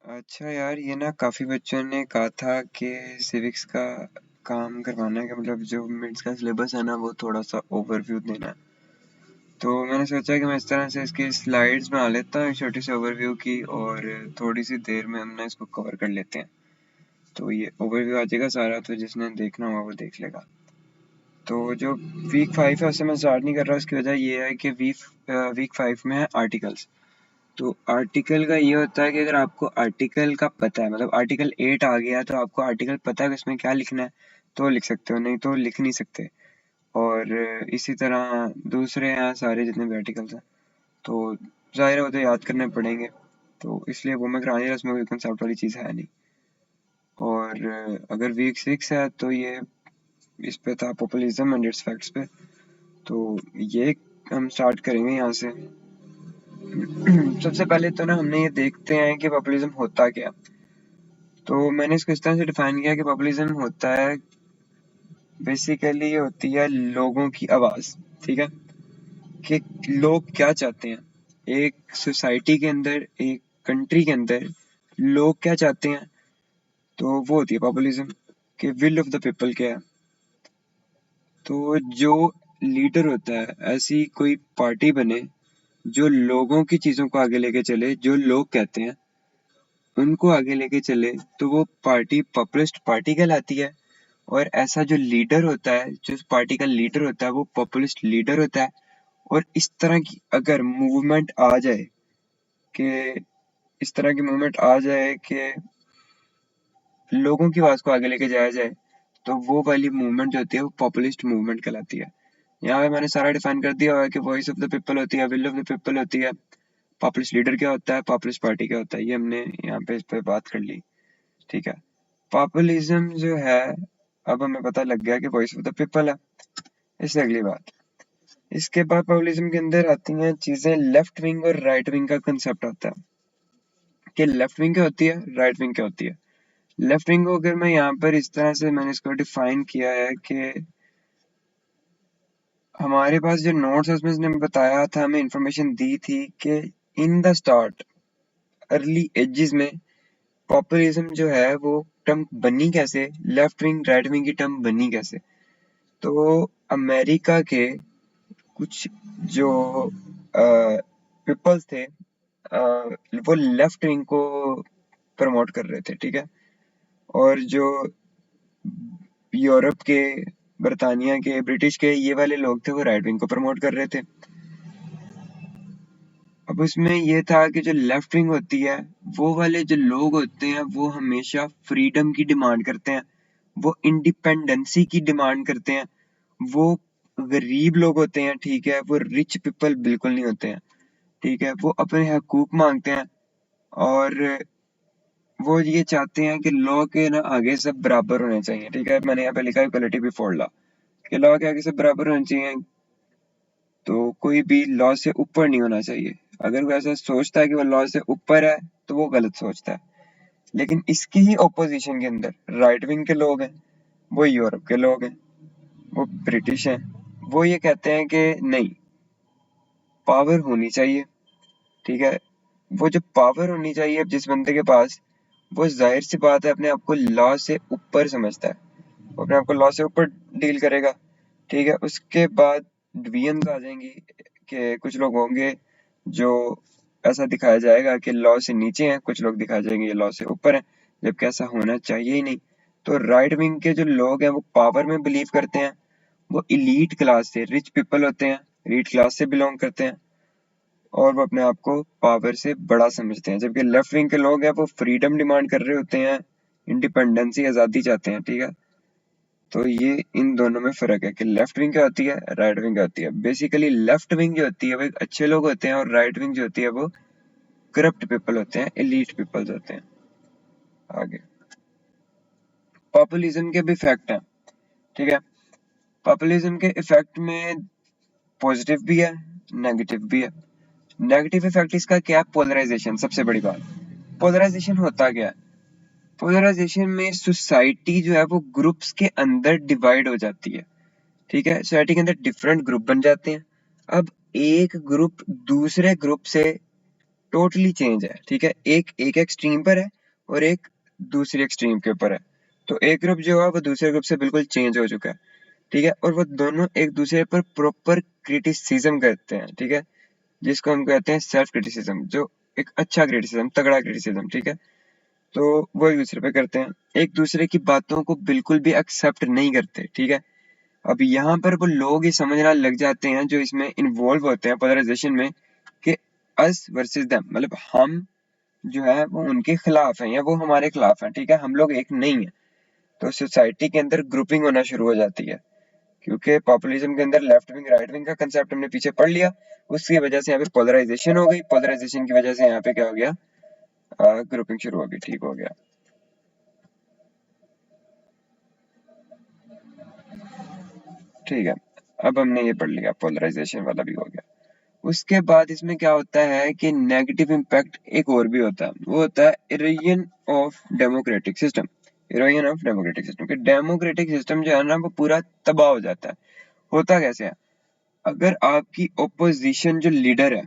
अच्छा यार, ये ना काफ़ी बच्चों ने कहा था कि सिविक्स का काम करवाना है, कि मतलब जो मिड्स का सिलेबस है ना वो थोड़ा सा ओवरव्यू देना है। तो मैंने सोचा कि मैं इस तरह से इसकी स्लाइड्स बना लेता हूँ छोटी सी ओवरव्यू की, और थोड़ी सी देर में हम ना इसको कवर कर लेते हैं। तो ये ओवरव्यू आ जाएगा सारा, तो जिसने देखना होगा वो देख लेगा। तो जो वीक 5 है उससे मैं स्टार्ट नहीं कर रहा। उसकी वजह ये है कि वीक 5 में है आर्टिकल्स। तो आर्टिकल का ये होता है कि अगर आपको आर्टिकल का पता है, मतलब आर्टिकल 8 आ गया तो आपको आर्टिकल पता है कि उसमें क्या लिखना है, तो लिख सकते हो, नहीं तो लिख नहीं सकते। और इसी तरह दूसरे हैं सारे जितने भी आर्टिकल्स हैं, तो ज़ाहिर है वो तो याद करने पड़ेंगे। तो इसलिए वो मैं करा नहीं रहा, उसमें कोई कंसेप्ट वाली चीज़ है नहीं। और अगर वीक 6 है तो ये इस पे था पॉपुलिज्म एंड इट्स फैक्ट्स पे। तो ये हम स्टार्ट करेंगे यहाँ से। सबसे पहले तो ना हमने ये देखते हैं कि पॉपुलिज्म होता क्या। तो मैंने इसको इस तरह से डिफाइन किया कि पॉपुलिज्म होता है, बेसिकली ये होती है लोगों की आवाज़। ठीक है, कि लोग क्या चाहते हैं एक सोसाइटी के अंदर, एक कंट्री के अंदर लोग क्या चाहते हैं, तो वो होती है पॉपुलिज्म। कि विल ऑफ द पीपल क्या है। तो जो लीडर होता है, ऐसी कोई पार्टी बने जो लोगों की चीज़ों को आगे लेके चले, जो लोग कहते हैं उनको आगे लेके चले, तो वो पार्टी पॉपुलिस्ट पार्टी कहलाती है। और ऐसा जो लीडर होता है, जो पार्टी का लीडर होता है, वो पॉपुलिस्ट लीडर होता है। और इस तरह की अगर मूवमेंट आ जाए, कि इस तरह की मूवमेंट आ जाए कि लोगों की आवाज को आगे लेके जाया जाए, तो वो वाली मूवमेंट जो होती है वो पॉपुलिस्ट मूवमेंट कहलाती है। यहाँ पे मैंने सारा डिफाइन कर दिया हुआ है कि वॉइस ऑफ द पीपल होती है, विल ऑफ द पीपल होती है, पॉपुलिस्ट लीडर क्या होता है, पॉपुलिस्ट पार्टी क्या होता है। ये हमने यहाँ पे इस पे बात कर ली। ठीक है, पॉपुलिज्म जो है, अब हमें पता लग गया कि वॉइस ऑफ द पीपल है। इससे अगली बात, इसके बाद पॉपुलिज्म के अंदर आती हैं चीजें, लेफ्ट विंग और राइट विंग का कंसेप्ट आता है। कि लेफ्ट विंग क्या होती है, राइट विंग क्या होती है। लेफ्ट विंग को अगर मैं यहाँ पर इस तरह से मैंने इसको डिफाइन किया है कि हमारे पास जो नोट्स है उसमें इसने बताया था, हमें इंफॉर्मेशन दी थी कि in the start, early ages में पॉपुलिज्म जो है वो टर्म बनी कैसे, लेफ्ट विंग राइट विंग की टर्म बनी कैसे। तो अमेरिका के कुछ जो पीपल्स थे, वो लेफ्ट विंग को प्रमोट कर रहे थे। ठीक है, और जो यूरोप के, बर्तानिया के, ब्रिटिश के ये वाले लोग थे वो राइट विंग को प्रमोट कर रहे थे। अब उसमें ये था कि जो लेफ्ट विंग होती है, वो वाले जो लोग होते हैं वो हमेशा फ्रीडम की डिमांड करते हैं, वो इंडिपेंडेंसी की डिमांड करते हैं। वो गरीब लोग होते हैं, ठीक है, वो रिच पीपल बिल्कुल नहीं होते हैं। ठीक है, वो अपने हकूक मांगते हैं। और वो ये चाहते हैं कि लॉ के ना आगे सब बराबर होने चाहिए। ठीक है, मैंने यहाँ पे लिखा है इक्वलिटी बिफोर लॉ, कि लॉ के आगे सब बराबर होने चाहिए। तो कोई भी लॉ से ऊपर नहीं होना चाहिए। अगर वो ऐसा सोचता है कि वो लॉ से ऊपर है, तो वो गलत सोचता है। लेकिन इसकी ही ऑपोजिशन के अंदर राइट विंग के लोग हैं, वो यूरोप के लोग हैं, वो ब्रिटिश हैं। वो ये कहते हैं कि नहीं, पावर होनी चाहिए। ठीक है, वो जो पावर होनी चाहिए अब जिस बंदे के पास, वो जाहिर सी बात है अपने आप को लॉ से ऊपर समझता है, वो अपने आप को लॉ से ऊपर डील करेगा। ठीक है, उसके बाद डिवीजन आ जाएंगी, कि कुछ लोग होंगे जो ऐसा दिखाया जाएगा कि लॉ से नीचे हैं, कुछ लोग दिखाए जाएंगे ये लॉ से ऊपर हैं, जबकि ऐसा होना चाहिए ही नहीं। तो राइट विंग के जो लोग हैं वो पावर में बिलीव करते हैं, वो इलीट क्लास से, रिच पीपल होते हैं, इलीट क्लास से बिलोंग करते हैं, और वो अपने आप को पावर से बड़ा समझते हैं। जबकि लेफ्ट विंग के लोग हैं वो फ्रीडम डिमांड कर रहे होते हैं, इंडिपेंडेंसी, आज़ादी चाहते हैं। ठीक है, तो ये इन दोनों में फ़र्क है कि लेफ्ट विंग क्या होती है, राइट विंग क्या होती है। बेसिकली लेफ्ट विंग जो होती है वो एक अच्छे लोग होते हैं, और राइट विंग जो होती है वो करप्ट पीपल होते हैं, एलीट पीपल्स होते हैं। आगे, पॉपुलिज्म के भी इफेक्ट हैं। ठीक है, पॉपुलिज्म के इफेक्ट में पॉजिटिव भी है, नेगेटिव भी है। नेगेटिव इफेक्ट इसका क्या है, पोलराइजेशन। सबसे बड़ी बात, पोलराइजेशन होता क्या है। पोलराइजेशन में सोसाइटी जो है वो ग्रुप्स के अंदर डिवाइड हो जाती है। ठीक है, सोसाइटी के अंदर डिफरेंट ग्रुप बन जाते हैं। अब एक ग्रुप दूसरे ग्रुप से टोटली चेंज है, ठीक है। एक एक एक्सट्रीम पर है और एक दूसरी एक्सट्रीम के ऊपर है। तो एक ग्रुप जो है वो दूसरे ग्रुप से बिल्कुल चेंज हो चुका है, ठीक है। और वो दोनों एक दूसरे पर प्रॉपर क्रिटिसिज्म करते हैं, ठीक है, जिसको हम कहते हैं सेल्फ क्रिटिसिज्म, जो एक अच्छा क्रिटिसिज्म, तगड़ा क्रिटिसिज्म, ठीक है। तो वो एक दूसरे पे करते हैं, एक दूसरे की बातों को बिल्कुल भी एक्सेप्ट नहीं करते, ठीक है। अब यहाँ पर वो लोग ये समझना लग जाते हैं जो इसमें इन्वॉल्व होते हैं पोलराइजेशन में, कि अस वर्सेस देम, मतलब हम जो है वो उनके खिलाफ हैं या वो हमारे खिलाफ हैं, ठीक है, हम लोग एक नहीं है। तो सोसाइटी के अंदर ग्रुपिंग होना शुरू हो जाती है, क्योंकि पॉपुलिज्म के अंदर लेफ्ट विंग राइट विंग का कंसेप्ट हमने पीछे पढ़ लिया, उसकी वजह से यहाँ पे पोलराइजेशन हो गई, पोलराइजेशन की वजह से यहाँ पे क्या हो गया, ग्रुपिंग शुरू हो गई, ठीक हो गया। ठीक है, अब हमने ये पढ़ लिया, पोलराइजेशन वाला भी हो गया। उसके बाद इसमें क्या होता है कि नेगेटिव इम्पैक्ट एक और भी होता है, वो होता है erosion of democratic system. Erosion of democratic system, कि डेमोक्रेटिक सिस्टम जो है ना वो पूरा तबाह हो जाता है। होता कैसे है, अगर आपकी ओपोजिशन जो लीडर है,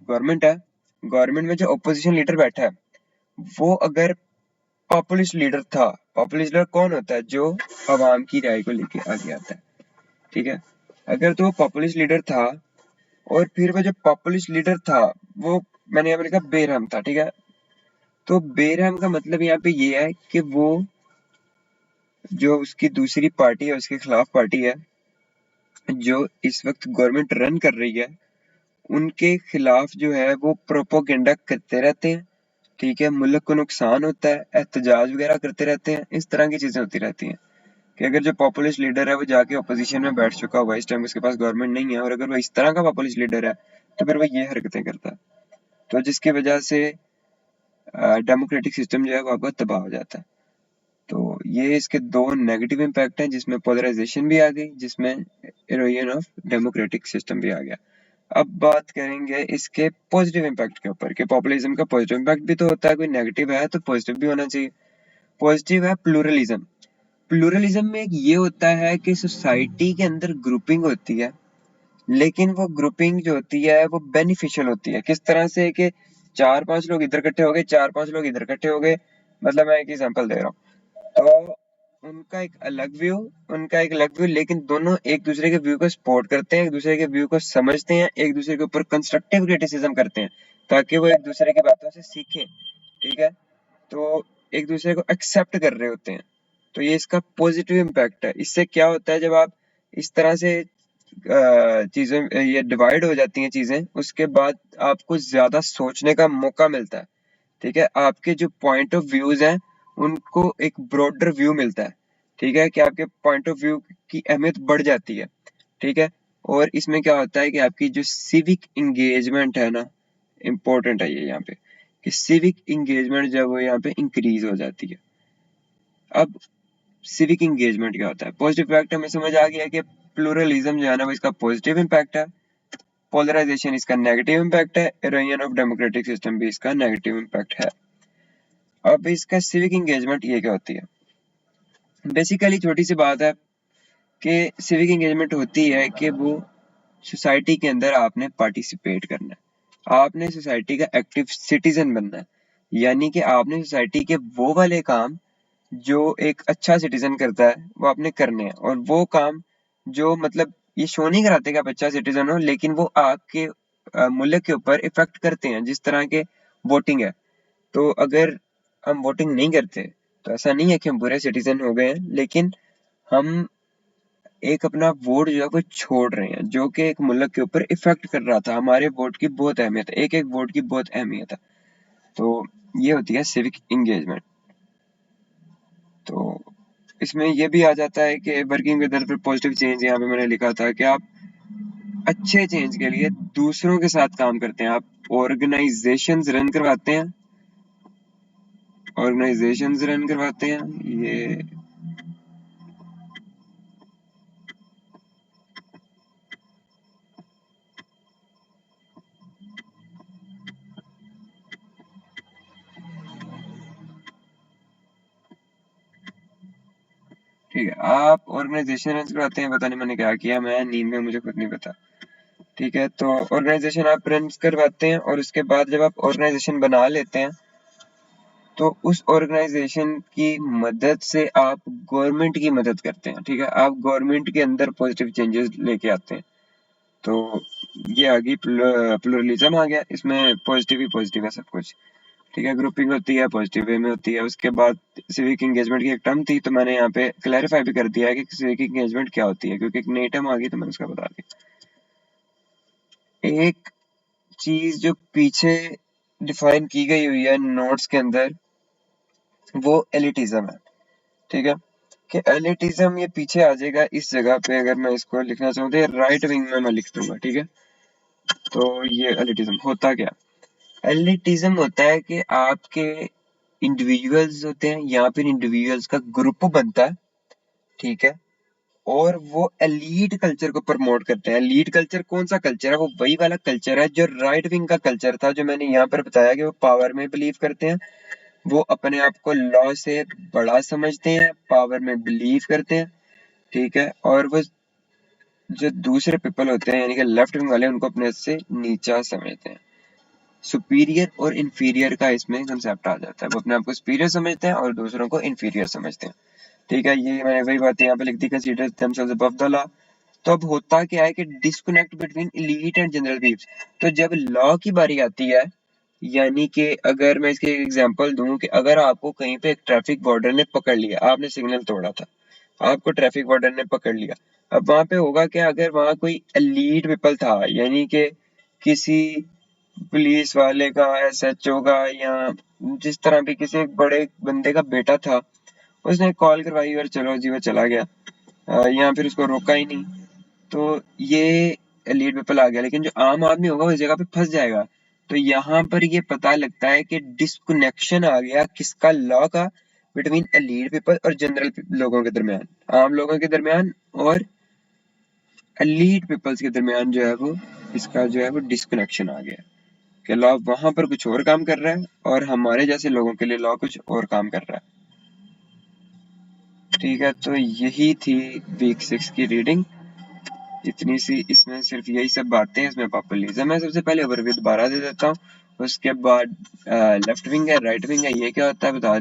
गवर्नमेंट है, गवर्नमेंट में जो ओपोजिशन लीडर बैठा है, वो अगर पॉपुलिस्ट लीडर था, पॉपुलिस्ट लीडर कौन होता है, जो आवाम की राय को लेके आगे आता है, ठीक है। अगर तो वो पॉपुलिस्ट लीडर था, और फिर वो जो पॉपुलिस्ट लीडर था वो, मैंने यहाँ पे लिखा बेरहम था, ठीक है। तो बेरहम का मतलब यहाँ पे ये है कि वो जो उसकी दूसरी पार्टी है, उसके खिलाफ पार्टी है, जो इस वक्त गवर्नमेंट रन कर रही है, उनके खिलाफ जो है वो प्रोपोगेंडा करते रहते हैं, ठीक है। मुल्क को नुकसान होता है, एहतजाज वगैरह करते रहते हैं, इस तरह की चीजें होती रहती हैं, कि अगर जो पॉपुलिस्ट लीडर है वो जाके अपोजिशन में बैठ चुका हुआ है, इस टाइम उसके पास गवर्नमेंट नहीं है, और अगर वो इस तरह का पॉपुलिस्ट लीडर है तो फिर वो ये हरकतें करता है, तो जिसकी वजह से डेमोक्रेटिक सिस्टम जो है वो आपका तबाह हो जाता है। तो ये इसके दो नेगेटिव इम्पैक्ट हैं, जिसमें पोलराइजेशन भी आ गई, जिसमें इरोजन ऑफ डेमोक्रेटिक सिस्टम भी आ गया। अब बात करेंगे इसके पॉजिटिव इम्पैक्ट के ऊपर, कि पॉपुलिज्म का पॉजिटिव इम्पैक्ट भी तो होता है, कोई नेगेटिव है तो पॉजिटिव भी होना चाहिए। पॉजिटिव है प्लूरलिज्म। प्लूरलिज्म में एक ये होता है कि सोसाइटी के अंदर ग्रुपिंग होती है, लेकिन वो ग्रुपिंग जो होती है वो बेनिफिशियल होती है। किस तरह से, कि चार पांच लोग इधर इकट्ठे हो गए, चार पांच लोग इधर इकट्ठे हो गए, मतलब मैं एक एग्जांपल दे रहा हूँ, तो उनका एक अलग व्यू, लेकिन दोनों एक दूसरे के व्यू को सपोर्ट करते हैं, एक दूसरे के व्यू को समझते हैं, एक दूसरे के ऊपर कंस्ट्रक्टिव क्रिटिसिज्म करते हैं, ताकि वो एक दूसरे की बातों से सीखें, ठीक है। तो एक दूसरे को एक्सेप्ट कर रहे होते हैं। तो ये इसका पॉजिटिव इम्पैक्ट है। इससे क्या होता है, जब आप इस तरह से चीजें, ये डिवाइड हो जाती हैं चीजें, उसके बाद आपको ज्यादा सोचने का मौका मिलता है, ठीक है। आपके जो पॉइंट ऑफ व्यूज हैं उनको एक ब्रॉडर व्यू मिलता है, ठीक है, कि आपके पॉइंट ऑफ व्यू की अहमियत बढ़ जाती है, ठीक है। और इसमें क्या होता है कि आपकी जो सिविक इंगेजमेंट है ना, इम्पोर्टेंट है ये यहाँ पे, कि सिविक इंगेजमेंट जब वो यहाँ पे इंक्रीज हो जाती है। अब सिविक इंगेजमेंट क्या होता है, पॉजिटिव इम्पैक्ट हमें समझ आ गया कि प्लूरलिज्म जो है ना वो इसका पॉजिटिव इम्पैक्ट है, पोलराइजेशन इसका नेगेटिव इम्पैक्ट है, इरोजन ऑफ डेमोक्रेटिक सिस्टम भी इसका नेगेटिव इम्पैक्ट है। अब इसका सिविक इंगेजमेंट ये क्या होती है, बेसिकली छोटी सी बात है कि सिविक इंगेजमेंट होती है कि वो सोसाइटी के अंदर आपने पार्टिसिपेट करना है, आपने सोसाइटी का एक्टिव सिटीजन बनना है, यानी कि आपने सोसाइटी के वो वाले काम जो एक अच्छा सिटीजन करता है वो आपने करने हैं, और वो काम जो, मतलब ये शो नहीं कराते कि आप अच्छा सिटीजन हो, लेकिन वो आपके मुल्क के ऊपर इफेक्ट करते हैं, जिस तरह के वोटिंग है। तो अगर हम वोटिंग नहीं करते तो ऐसा नहीं है कि हम बुरे सिटीजन हो गए हैं, लेकिन हम एक अपना वोट जो है वो छोड़ रहे हैं, जो कि एक मुल्क के ऊपर इफेक्ट कर रहा था। हमारे वोट की बहुत अहमियत है, एक एक वोट की बहुत अहमियत है। तो ये होती है सिविक इंगेजमेंट। तो इसमें ये भी आ जाता है कि working with other positive change, यहाँ पे मैंने लिखा था कि आप अच्छे चेंज के लिए दूसरों के साथ काम करते हैं, आप ऑर्गेनाइजेशंस रन करवाते हैं, ऑर्गेनाइजेशंस रन करवाते हैं ये। ठीक है, आप ऑर्गेनाइजेशन रन करवाते हैं, पता नहीं मैंने क्या किया, मैं नींद में, मुझे खुद नहीं पता, ठीक है, तो ऑर्गेनाइजेशन आप रन करवाते हैं और उसके बाद जब आप ऑर्गेनाइजेशन बना लेते हैं तो उस ऑर्गेनाइजेशन की मदद से आप गवर्नमेंट की मदद करते हैं। ठीक है, आप गवर्नमेंट के अंदर पॉजिटिव चेंजेस लेके आते हैं। तो ये आ गई प्लुरलिज्म आ गया, इसमें पॉजिटिव ही पॉजिटिव है सब कुछ। ठीक है, ग्रुपिंग होती है पॉजिटिव वे में होती है। उसके बाद सिविक एंगेजमेंट की एक टर्म थी, तो मैंने यहाँ पे क्लैरिफाई भी कर दिया है कि सिविक एंगेजमेंट क्या होती है, क्योंकि एक नई टर्म आ गई तो मैंने उसका बता दिया। एक चीज जो पीछे डिफाइन की गई हुई है नोट्स के अंदर, वो एलिटिज्म है। ठीक है, कि एलिटिज्म ये पीछे आ जाएगा इस जगह पे। अगर मैं इसको लिखना चाहूँ तो राइट विंग में मैं लिख दूंगा। ठीक है, तो ये एलिटिज्म होता क्या? एलिटिज्म होता है कि आपके इंडिविजुअल्स होते हैं या फिर इंडिविजुअल्स का ग्रुप बनता है। ठीक है, और वो एलीट कल्चर को प्रमोट करते हैं। एलीट कल्चर कौन सा कल्चर है? वो वही वाला कल्चर है जो राइट विंग का कल्चर था, जो मैंने यहाँ पर बताया कि वो पावर में बिलीव करते हैं, वो अपने आप को लॉ से बड़ा समझते हैं, पावर में बिलीव करते हैं। ठीक है, और वो जो दूसरे पीपल होते हैं यानी कि लेफ्ट विंग वाले, उनको अपने से नीचा समझते हैं। सुपीरियर और इंफीरियर का इसमें कंसेप्ट आ जाता है। वो अपने आप को सुपीरियर समझते हैं और दूसरों को इंफीरियर समझते हैं। ठीक है, ये मैंने वही बात यहाँ पे लिख दी, consider themselves above the law. तो अब होता क्या है कि disconnect between elite and general peeps. तो जब लॉ की बारी आती है, यानी कि अगर मैं इसके एग्जांपल दूं कि अगर आपको कहीं पे एक ट्रैफिक वार्डन ने पकड़ लिया, आपने सिग्नल तोड़ा था, आपको ट्रैफिक वार्डन ने पकड़ लिया। अब वहां पे होगा क्या? अगर वहां कोई एलीट पीपल था, यानी कि किसी पुलिस वाले का, एसएचओ का, या जिस तरह भी किसी एक बड़े बंदे का बेटा था, उसने कॉल करवाई और चलो जी वो चला गया, या फिर उसको रोका ही नहीं, तो ये एलीट पीपल आ गया। लेकिन जो आम आदमी होगा उस जगह पे फंस जाएगा। तो यहाँ पर ये पता लगता है कि डिस्कनेक्शन आ गया किसका? लॉ का, बिटवीन एलीट पीपल और जनरल लोगों के दरमियान, आम लोगों के दरमियान और एलीट पीपल्स के दरमियान जो है वो इसका जो है वो डिस्कनेक्शन आ गया कि लॉ वहां पर कुछ और काम कर रहा है और हमारे जैसे लोगों के लिए लॉ कुछ और काम कर रहा है। ठीक है, तो यही थी वीक 6 की रीडिंग, इतनी सी। इसमें सिर्फ यही सब बातें हैं। इसमें पॉपुलिज्म है सबसे पहले, ओवरव्यू दोबारा दे देता हूँ। उसके बाद लेफ्ट विंग है, राइट विंग है, ये क्या होता है बता दें।